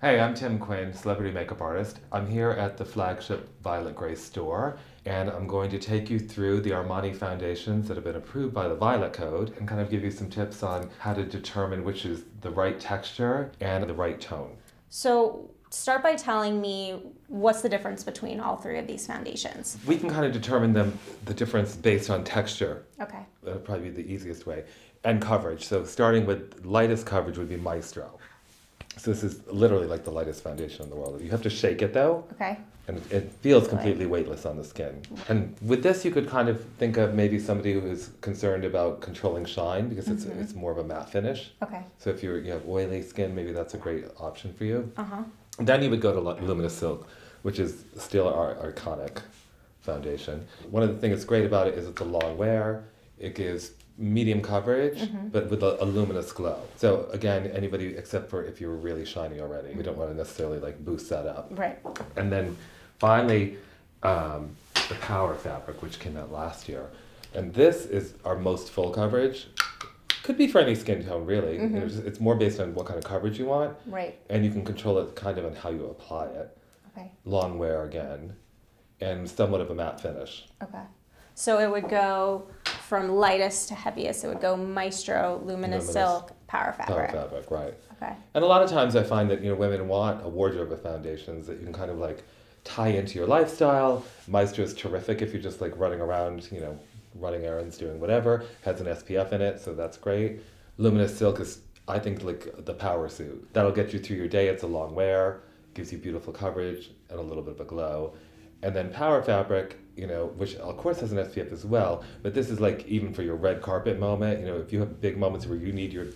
Hey, I'm Tim Quinn, celebrity makeup artist. I'm here at the flagship Violet Grey store, and I'm going to take you through the Armani foundations that have been approved by the Violet Code and kind of give you some tips on how to determine which is the right texture and the right tone. So start by telling me what's the difference between all three of these foundations. We can kind of determine the difference based on texture. Okay. That'll probably be the easiest way. And coverage. So starting with lightest coverage would be Maestro. So this is literally like the lightest foundation in the world. You have to shake it though, Okay. and it feels completely weightless on the skin. And with this, you could kind of think of maybe somebody who is concerned about controlling shine because it's more of a matte finish. Okay. So if you have oily skin, maybe that's a great option for you. Uh-huh. Then you would go to Luminous Silk, which is still our iconic foundation. One of the things that's great about it is it's a long wear. It gives medium coverage, but with a luminous glow. So again, anybody except for if you were really shiny already, we don't want to necessarily like boost that up. Right. And then finally, the Power Fabric, which came out last year, and this is our most full coverage. Could be for any skin tone, really. It's more based on what kind of coverage you want, Right. and you can control it kind of on how you apply it. Okay. Long wear again, and somewhat of a matte finish. Okay. So it would go from lightest to heaviest. It would go Maestro, Luminous Luminous. Silk, Power Power Fabric. Fabric, right. Okay. And a lot of times I find that women want a wardrobe of foundations that you can kind of like tie into your lifestyle. Maestro is terrific if you're just like running around, running errands, doing whatever. Has an SPF in it, so that's great. Luminous Silk is, I think, like the power suit. That'll get you through your day. It's a long wear, gives you beautiful coverage and a little bit of a glow. And then Power Fabric, which of course has an SPF as well, but this is like even for your red carpet moment. If you have big moments where you need your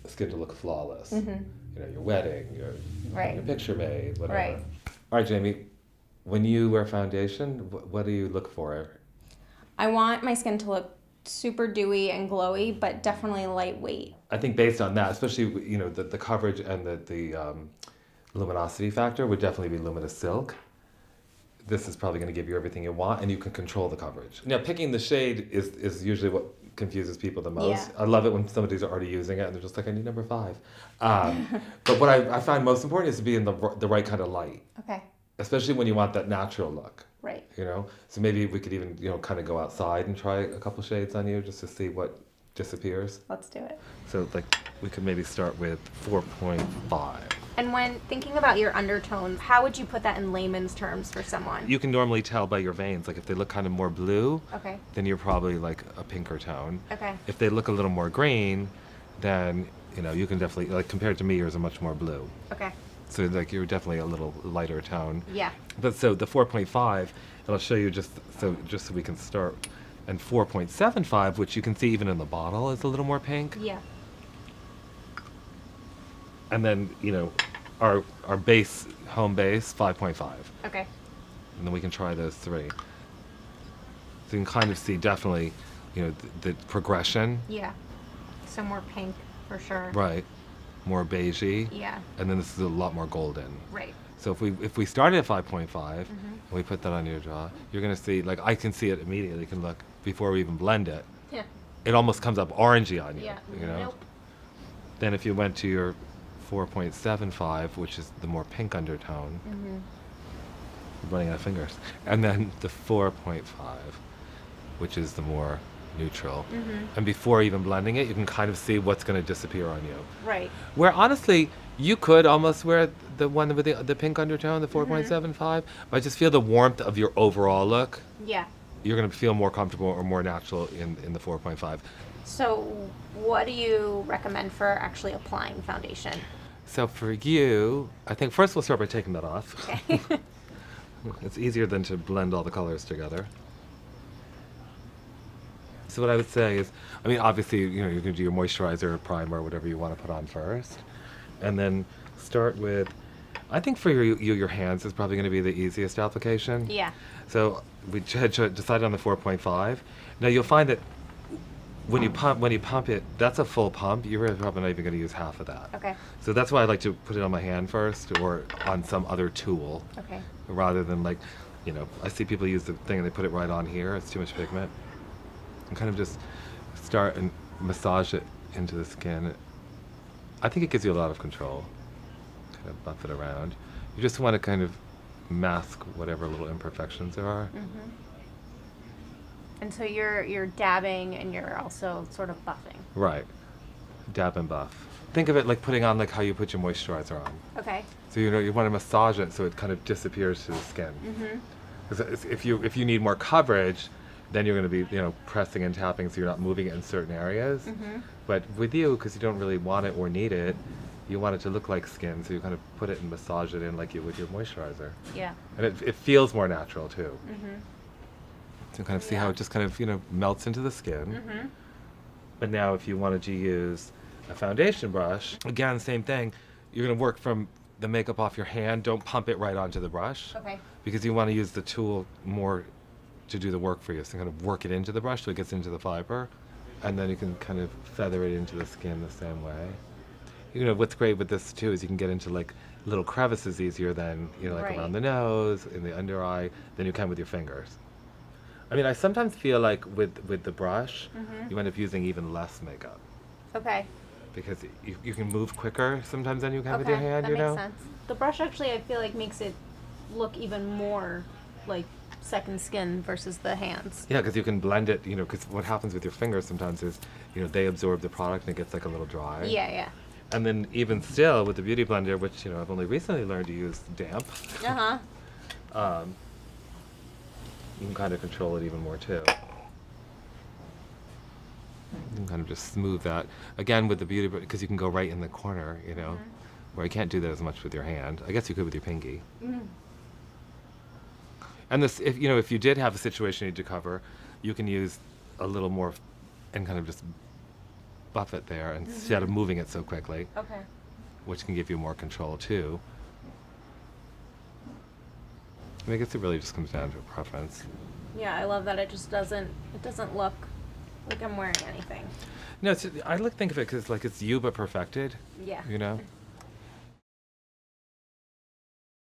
skin to look flawless, your wedding, your Right. picture made, whatever. Right. All right, Jamie, when you wear foundation, what do you look for? I want my skin to look super dewy and glowy, but definitely lightweight. I think based on that, especially the coverage and the luminosity factor would definitely be Luminous Silk. This is probably going to give you everything you want, and you can control the coverage. Now, picking the shade is usually what confuses people the most. Yeah. I love it when somebody's already using it and they're just like, I need number 5. But what I find most important is to be in the right kind of light, Okay. especially when you want that natural look. Right. So maybe we could even kind of go outside and try a couple shades on you just to see what disappears. Let's do it. So like we could maybe start with 4.5. And when thinking about your undertones, how would you put that in layman's terms for someone? You can normally tell by your veins, like if they look kind of more blue, Okay. then you're probably like a pinker tone. Okay. If they look a little more green, then you can definitely, like compared to me, yours are much more blue. Okay. So like you're definitely a little lighter tone. Yeah. But so the 4.5, and I'll show you just so we can start, and 4.75, which you can see even in the bottle is a little more pink. Yeah. And then our base home base 5.5, Okay. and then we can try those 3. So you can kind of see definitely the progression. Yeah. So more pink for sure. Right, more beigey. Yeah. And then this is a lot more golden. Right. So if we started at 5.5 and we put that on your jaw, you're gonna see, like I can see it immediately. You can look before we even blend it. Yeah. It almost comes up orangey on you. Yeah. Nope. Then if you went to your 4.75, which is the more pink undertone, I'm running out of fingers, and then the 4.5, which is the more neutral. And before even blending it, you can kind of see what's going to disappear on you. Right. Where honestly, you could almost wear the one with the pink undertone, the 4.75, but I just feel the warmth of your overall look. Yeah. You're going to feel more comfortable or more natural in the 4.5. So what do you recommend for actually applying foundation? So for you, I think first we'll start by taking that off. Okay. It's easier than to blend all the colors together. So what I would say is, I mean, obviously, you can do your moisturizer, primer, whatever you want to put on first. And then start with, I think for your hands is probably going to be the easiest application. Yeah. So we had decided on the 4.5. Now you'll find that when you pump it, that's a full pump. You're probably not even going to use half of that. Okay. So that's why I like to put it on my hand first or on some other tool. Okay. Rather than like, I see people use the thing and they put it right on here. It's too much pigment. And kind of just start and massage it into the skin. I think it gives you a lot of control. kind of buff it around. You just want to kind of mask whatever little imperfections there are. Mm-hmm. And so you're dabbing and you're also sort of buffing. Right. Dab and buff. Think of it like putting on like how you put your moisturizer on. Okay. So you want to massage it so it kind of disappears to the skin. Mm-hmm. Because if you need more coverage, then you're going to be pressing and tapping so you're not moving it in certain areas. Mm-hmm. But with you, because you don't really want it or need it, you want it to look like skin, so you kind of put it and massage it in like you would your moisturizer. Yeah. And it feels more natural too. Mm-hmm. So kind of see how it just kind of melts into the skin. Mm-hmm. But now if you wanted to use a foundation brush, again, same thing. You're going to work from the makeup off your hand. Don't pump it right onto the brush. Okay. Because you want to use the tool more to do the work for you. So kind of work it into the brush so it gets into the fiber. And then you can kind of feather it into the skin the same way. What's great with this too is you can get into like little crevices easier than, like Right. around the nose, in the under eye, than you can with your fingers. I mean, I sometimes feel like with the brush, you end up using even less makeup. Okay. Because you can move quicker sometimes than you can with your Okay, hand, that makes sense. The brush actually, I feel like, makes it look even more like second skin versus the hands. Yeah, because you can blend it, because what happens with your fingers sometimes is, they absorb the product and it gets like a little dry. Yeah. And then even still with the Beauty Blender, which, I've only recently learned to use damp, Uh-huh. you can kind of control it even more too. You can kind of just smooth that. Again, with the Beauty Blender, because you can go right in the corner, where you can't do that as much with your hand. I guess you could with your pinky. Mm-hmm. And this, if you did have a situation you need to cover, you can use a little more and kind of just buff it there instead of moving it so quickly, Okay. which can give you more control too. I guess it really just comes down to a preference. Yeah, I love that it doesn't look like I'm wearing anything. No, I think of it because like it's you but perfected. Yeah.